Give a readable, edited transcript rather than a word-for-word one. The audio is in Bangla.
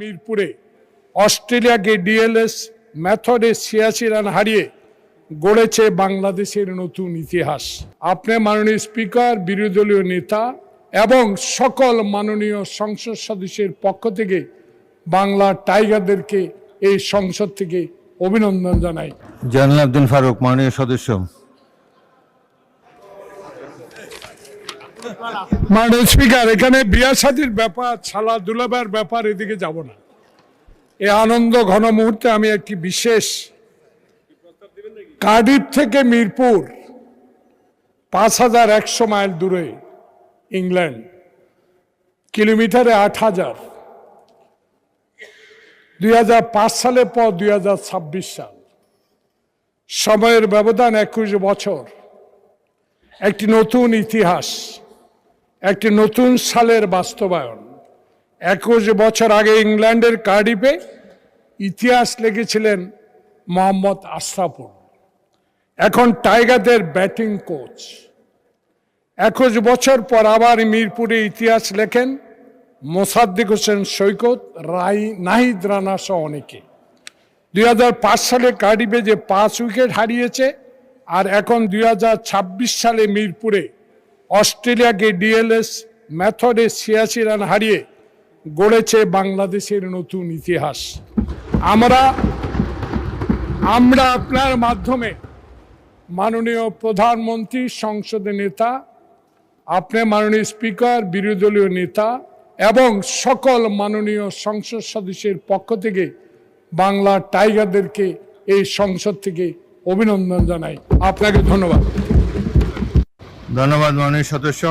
মিরপুরে অস্ট্রেলিয়াকে ডিএলএস মেথডে 86 রান হারিয়ে গড়েছে বাংলাদেশের নতুন ইতিহাস। আপনি মাননীয় স্পিকার, বিরোধী দলীয় নেতা এবং সকল মাননীয় সংসদ সদস্যের পক্ষ থেকে বাংলা টাইগারদেরকে এই সংসদ থেকে অভিনন্দন জানাই। জয়নুল আবদিন ফারুক, মাননীয় সদস্য। মাননীয় স্পিকার, এখানে বিয়া শাদীর ব্যাপার, খেলাধুলার ব্যাপার, এদিকে যাব না। এই আনন্দ ঘন মুহূর্তে আমি একটি বিশেষ, কার্ডিফ থেকে মিরপুর 5100 মাইল দূরে, ইংল্যান্ড, কিলোমিটারে 8000, 2005 সালের পর 2026 সাল, সময়ের ব্যবধান 21 বছর, একটি নতুন ইতিহাস, একটি নতুন সালের বাস্তবায়ন। 21 বছর আগে ইংল্যান্ডের কার্ডিফে ইতিহাস লিখেছিলেন মোহাম্মদ আশরাফুল, এখন টাইগারদের ব্যাটিং কোচ। 21 বছর পর আবার মিরপুরে ইতিহাস লেখেন মোসাদ্দেক হোসেন সৈকত, নাহিদ রানা সহ অনেকে। 2005 সালে কার্ডিফে যে 5 উইকেট হারিয়েছে, আর এখন 2026 সালে মিরপুরে অস্ট্রেলিয়াকে ডিএলএস মেথডে 86 রান হারিয়ে গড়েছে বাংলাদেশের নতুন ইতিহাস। আমরা আপনার মাধ্যমে মাননীয় প্রধানমন্ত্রী, সংসদের নেতা, আপনি মাননীয় স্পিকার, বিরোধী দলীয় নেতা এবং সকল মাননীয় সংসদ সদস্যের পক্ষ থেকে বাংলা টাইগারদেরকে এই সংসদ থেকে অভিনন্দন জানাই। আপনাকে ধন্যবাদ। ধন্যবাদ মাননীয় সদস্য।